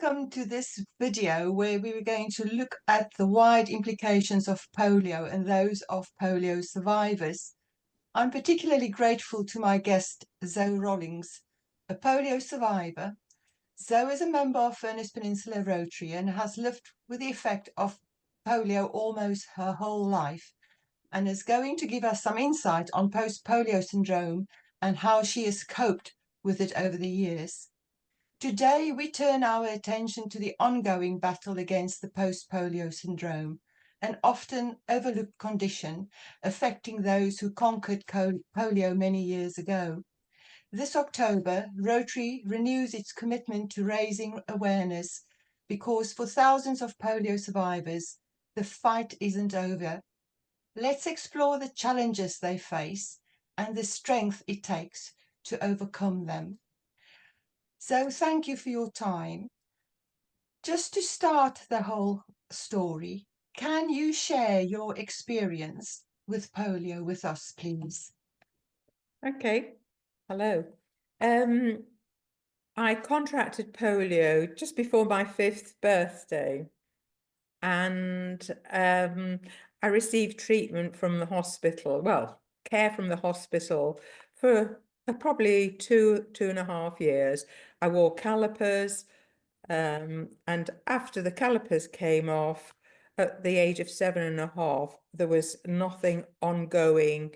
welcome to this video where we were going to look at the wide implications of polio and those of polio survivors. I'm particularly grateful to my guest, Zoe Rollings, a polio survivor. Zoe is a member of Furness Peninsula Rotary and has lived with the effect of polio almost her whole life, and is going to give us some insight on post-polio syndrome and how she has coped with it over the years. Today, we turn our attention to the ongoing battle against the post-polio syndrome, an often overlooked condition affecting those who conquered polio many years ago. This October, Rotary renews its commitment to raising awareness because for thousands of polio survivors, the fight isn't over. Let's explore the challenges they face and the strength it takes to overcome them. So thank you for your time. Just to start the whole story, can you share your experience with polio with us, please? Okay. Hello. I contracted polio just before my 5th birthday, and I received treatment from the hospital, care from the hospital for probably two and a half years. I wore calipers, and after the calipers came off at the age of 7.5, there was nothing ongoing.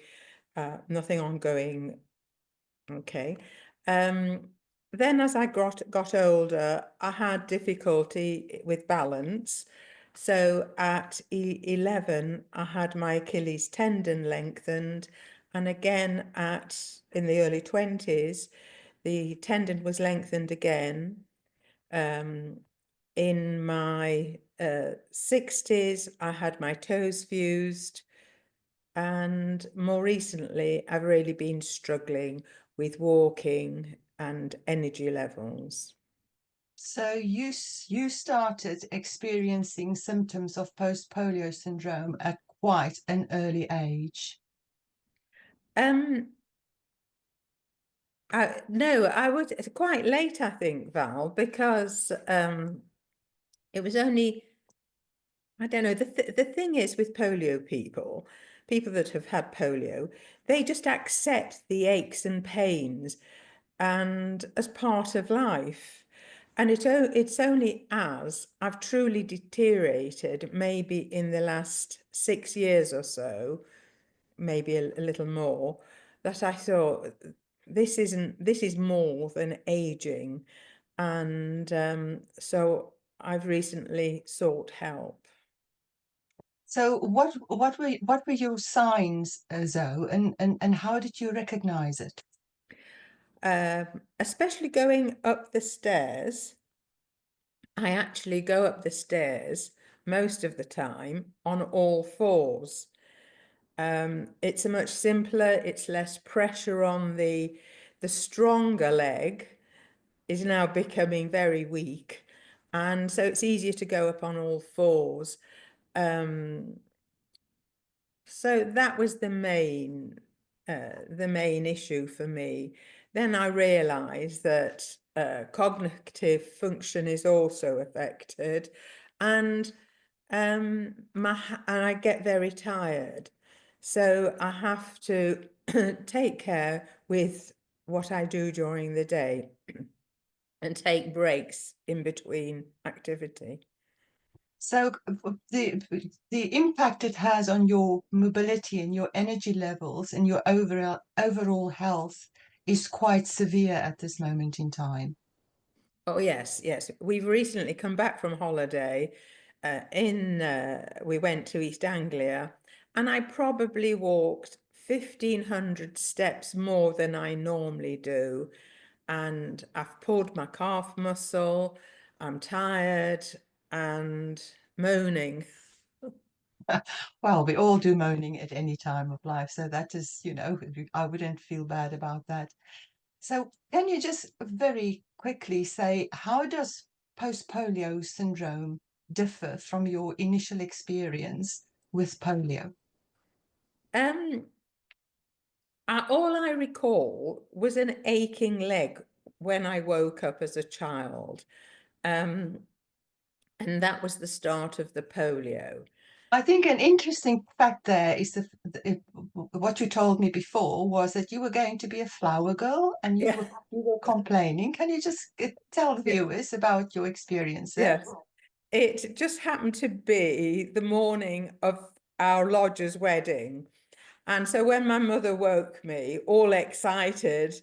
Okay. Then as I got older, I had difficulty with balance. So at 11, I had my Achilles tendon lengthened. And again in the early 20s, the tendon was lengthened again. In my 60s, I had my toes fused. And more recently, I've really been struggling with walking and energy levels. So you started experiencing symptoms of post-polio syndrome at quite an early age. No, I was quite late, I think, Val, because it was only, I don't know, the thing is with polio people that have had polio, they just accept the aches and pains and as part of life. And it's only as I've truly deteriorated, maybe in the last 6 years or so, maybe a little more, that I thought this is more than aging. And so I've recently sought help. So what were your signs, Zoe, and how did you recognize it? Especially going up the stairs. I actually go up the stairs most of the time on all fours. It's a much simpler, it's less pressure on the stronger leg is now becoming very weak. And so it's easier to go up on all fours. So that was the main issue for me. Then I realized that cognitive function is also affected, and and I get very tired. So I have to take care with what I do during the day and take breaks in between activity. So the impact it has on your mobility and your energy levels and your overall health is quite severe at this moment in time. Oh, yes, yes. We've recently come back from holiday. We went to East Anglia, and I probably walked 1,500 steps more than I normally do. And I've pulled my calf muscle. I'm tired and moaning. Well, we all do moaning at any time of life, so that is, I wouldn't feel bad about that. So can you just very quickly say, how does post-polio syndrome differ from your initial experience with polio? Um, all I recall was an aching leg when I woke up as a child. Um, and that was the start of the polio. I think an interesting fact there is what you told me before was that you were going to be a flower girl and you Yeah, were complaining. Can you just tell the yeah, viewers about your experience there? yes. It just happened to be the morning of our lodger's wedding. And so when my mother woke me, all excited,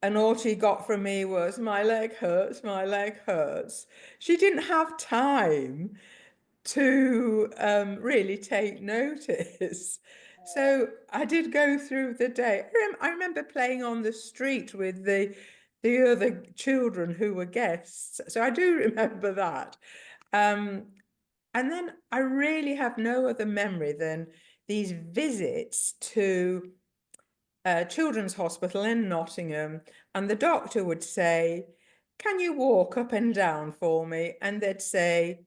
and all she got from me was, my leg hurts, my leg hurts. She didn't have time to really take notice. So I did go through the day. I remember playing on the street with the other children who were guests. So I do remember that. Um, and then I really have no other memory than these visits to Children's Hospital in Nottingham, and the doctor would say, "Can you walk up and down for me?" And they'd say,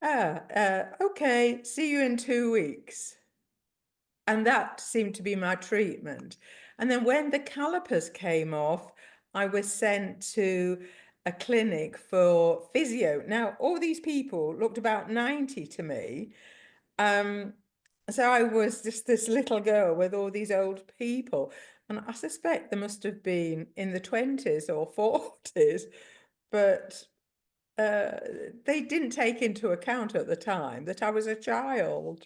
okay, see you in 2 weeks. And that seemed to be my treatment. And then when the calipers came off, I was sent to a clinic for physio. Now, all these people looked about 90 to me. Um, so I was just this little girl with all these old people. And I suspect they must have been in the 20s or 40s, but uh, they didn't take into account at the time that I was a child.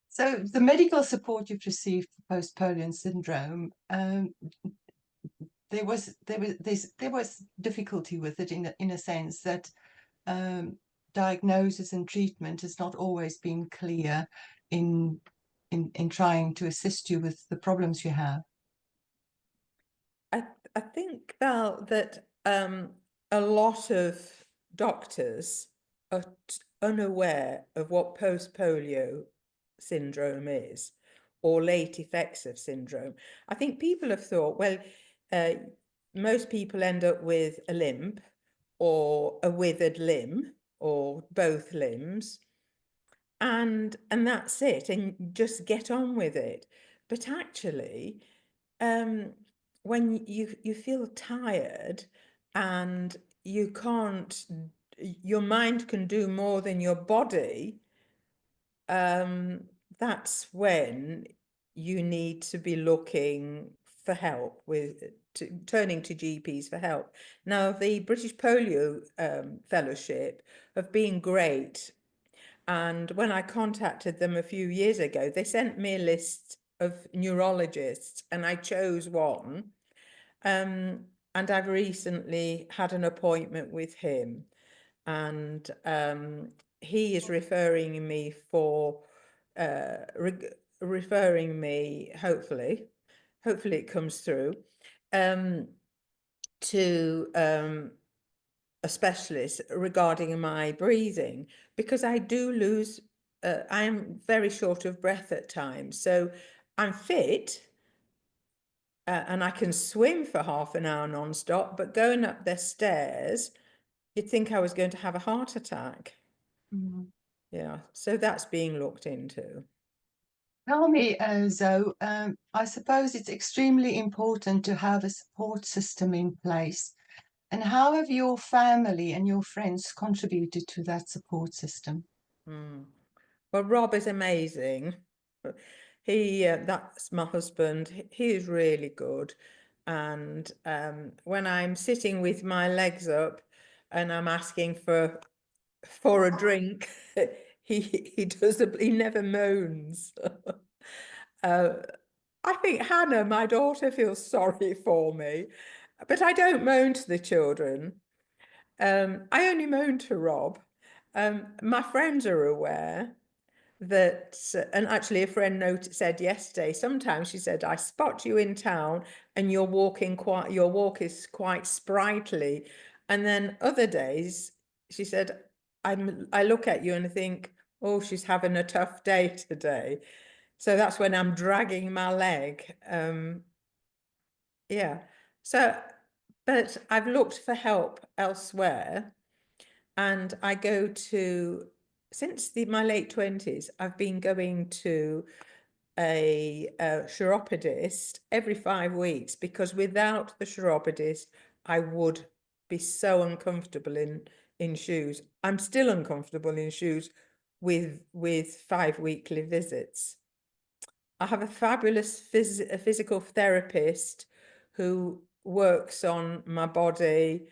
So the medical support you've received for post-polio syndrome, there was difficulty with it in a sense that um, diagnosis and treatment has not always been clear in in trying to assist you with the problems you have. I, I think, Val, that a lot of doctors are unaware of what post-polio syndrome is, or late effects of syndrome. I think people have thought, well, uh, most people end up with a limp or a withered limb or both limbs, and that's it, and just get on with it. But actually, um, when you feel tired and you can't, your mind can do more than your body, um, that's when you need to be looking for help with turning to GPs for help. Now, the British Polio Fellowship have been great, and when I contacted them a few years ago, they sent me a list of neurologists, and I chose one. And I've recently had an appointment with him, and he is referring me for referring me, hopefully it comes through, um, to a specialist regarding my breathing, because I do lose, I am very short of breath at times. So I'm fit, and I can swim for half an hour non-stop, but going up the stairs, you'd think I was going to have a heart attack. Mm. Yeah, so that's being looked into. Tell me, Zoe, I suppose it's extremely important to have a support system in place. And how have your family and your friends contributed to that support system? Mm. Well, Rob is amazing. That's my husband. He is really good. And when I'm sitting with my legs up and I'm asking for a drink, he never moans. Uh, I think Hannah, my daughter, feels sorry for me, but I don't moan to the children. I only moan to Rob. My friends are aware that, and actually a friend said yesterday, sometimes she said, I spot you in town and your walk is quite sprightly. And then other days, she said, I look at you and I think, oh, she's having a tough day today. So that's when I'm dragging my leg. Yeah. So, but I've looked for help elsewhere, and I go to, since my late 20s, I've been going to a chiropodist every 5 weeks, because without the chiropodist, I would be so uncomfortable in shoes. I'm still uncomfortable in shoes with 5-weekly visits. I have a fabulous physical therapist who works on my body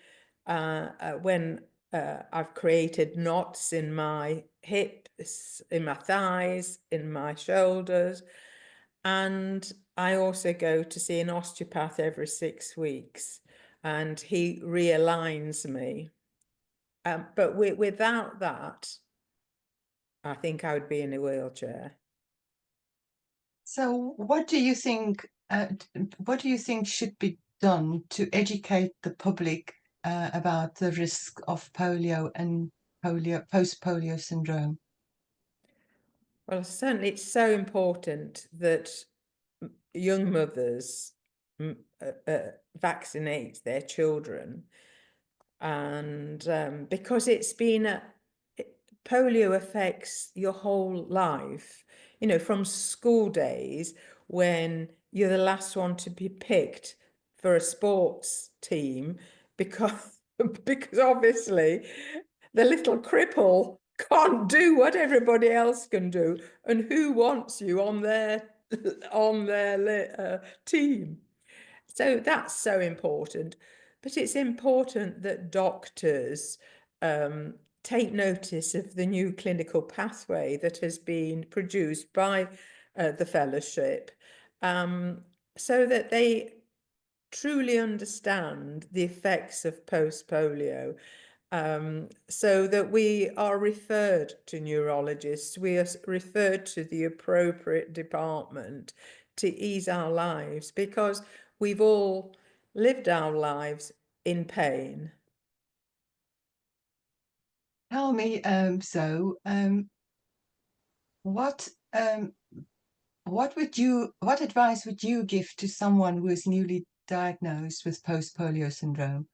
when I've created knots in my hips, in my thighs, in my shoulders. And I also go to see an osteopath every 6 weeks, and he realigns me. But without that, I think I would be in a wheelchair. So, what do you think should be done to educate the public about the risk of polio and post-polio syndrome? Well, certainly it's so important that young mothers vaccinate their children, and because it's been polio affects your whole life, you know, from school days when you're the last one to be picked for a sports team because because obviously the little cripple can't do what everybody else can do, and who wants you on their team? So that's so important. But it's important that doctors take notice of the new clinical pathway that has been produced by the fellowship, so that they truly understand the effects of post-polio, so that we are referred to neurologists, we are referred to the appropriate department to ease our lives, because we've all lived our lives in pain. Tell me, what what advice would you give to someone who is newly diagnosed with post-polio syndrome?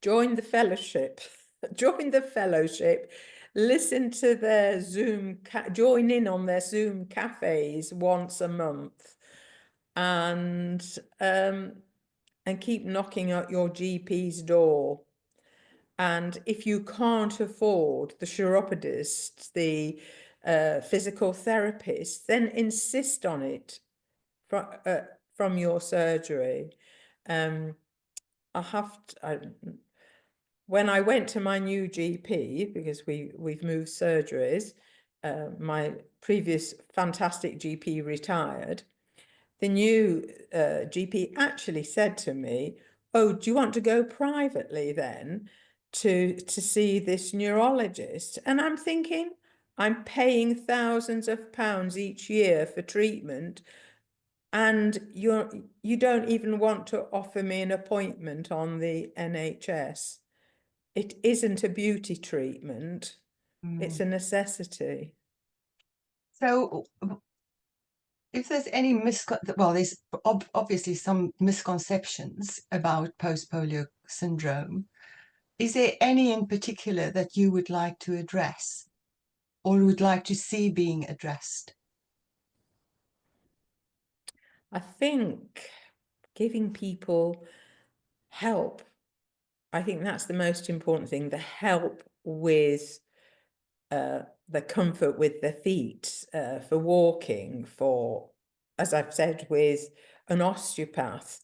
Join the fellowship. Join the fellowship. Listen to their join in on their Zoom cafes once a month, and keep knocking at your GP's door. And if you can't afford the chiropodist, the physical therapist, then insist on it from your surgery. I have to, when I went to my new GP, because we've moved surgeries, my previous fantastic GP retired. The new GP actually said to me, "Oh, do you want to go privately then to see this neurologist?" And I'm thinking, I'm paying thousands of pounds each year for treatment, and you don't even want to offer me an appointment on the NHS. It isn't a beauty treatment, it's Mm. a necessity. So, if there's any there's obviously some misconceptions about post-polio syndrome. Is there any in particular that you would like to address or would like to see being addressed? I think giving people help, I think that's the most important thing, the help with the comfort with their feet, for walking, for, as I've said, with an osteopath.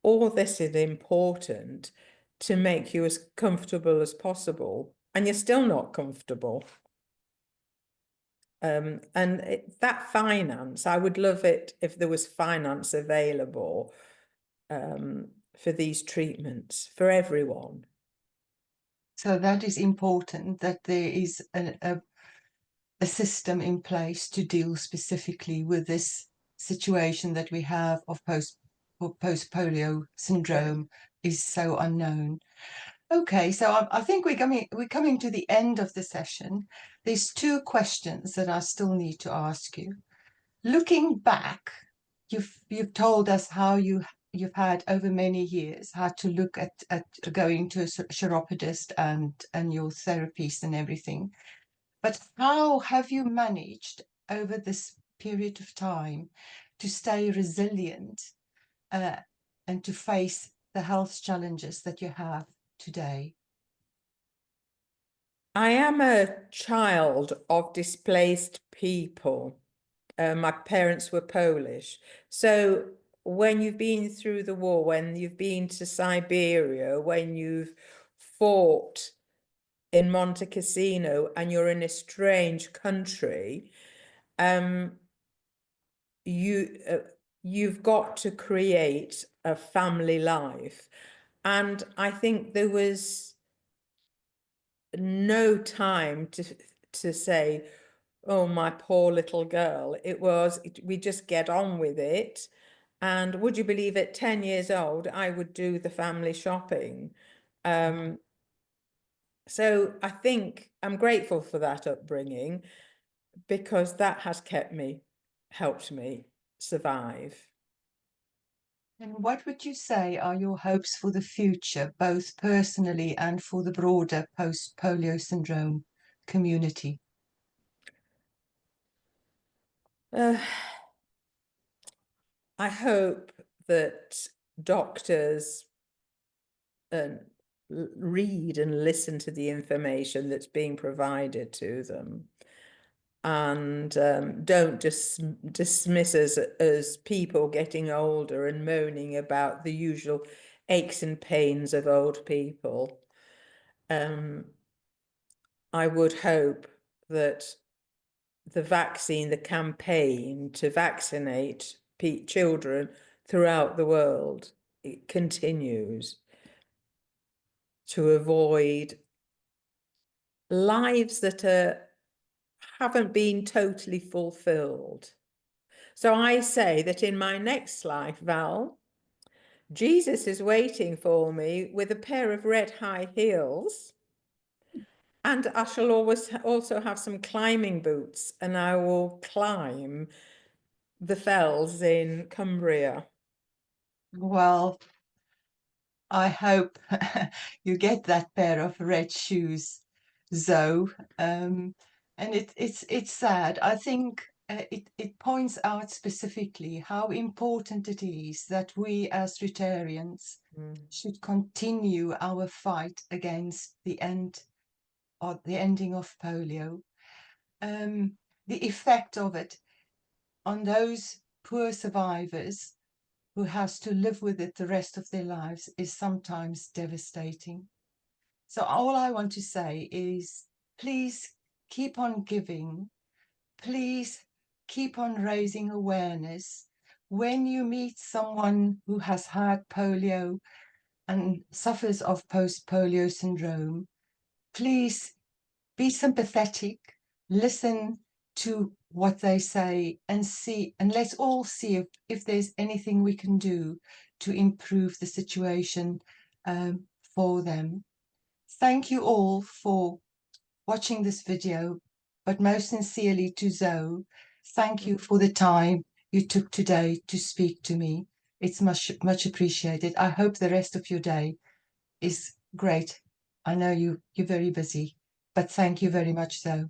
All this is important to make you as comfortable as possible, and you're still not comfortable. That finance, I would love it if there was finance available for these treatments for everyone. So that is important, that there is a system in place to deal specifically with this situation that we have of post-polio syndrome is so unknown. Okay, so I think we're coming to the end of the session. There's two questions that I still need to ask you. Looking back, you've told us how you've had over many years had to look at going to a chiropodist and your therapist and everything. But how have you managed over this period of time to stay resilient uh, and to face the health challenges that you have today? I am a child of displaced people. My parents were Polish. So when you've been through the war, when you've been to Siberia, when you've fought in Monte Cassino and you're in a strange country, um, you you've got to create a family life. And I think there was no time to say, oh, my poor little girl. We just get on with it. And would you believe at 10 years old, I would do the family shopping. Mm. So I think I'm grateful for that upbringing because that has helped me survive. And what would you say are your hopes for the future, both personally and for the broader post-polio syndrome community? Uh, I hope that doctors read and listen to the information that's being provided to them and don't just dismiss us as people getting older and moaning about the usual aches and pains of old people. I would hope that the campaign to vaccinate children throughout the world, it continues to avoid lives that haven't been totally fulfilled. So I say that in my next life, Val, Jesus is waiting for me with a pair of red high heels, and I shall always also have some climbing boots, and I will climb the fells in Cumbria. Well, I hope you get that pair of red shoes, Zoe. And it's sad. I think it points out specifically how important it is that we as Rotarians Mm. should continue our fight against the ending of polio. The effect of it on those poor survivors who has to live with it the rest of their lives is sometimes devastating. So all I want to say is please keep on giving. Please keep on raising awareness. When you meet someone who has had polio and suffers of post-polio syndrome, please be sympathetic, listen to what they say and see, and let's all see if there's anything we can do to improve the situation for them. Thank you all for watching this video, but most sincerely to Zoe, thank you for the time you took today to speak to me. It's much appreciated. I hope the rest of your day is great. I know you're very busy, but thank you very much, Zoe.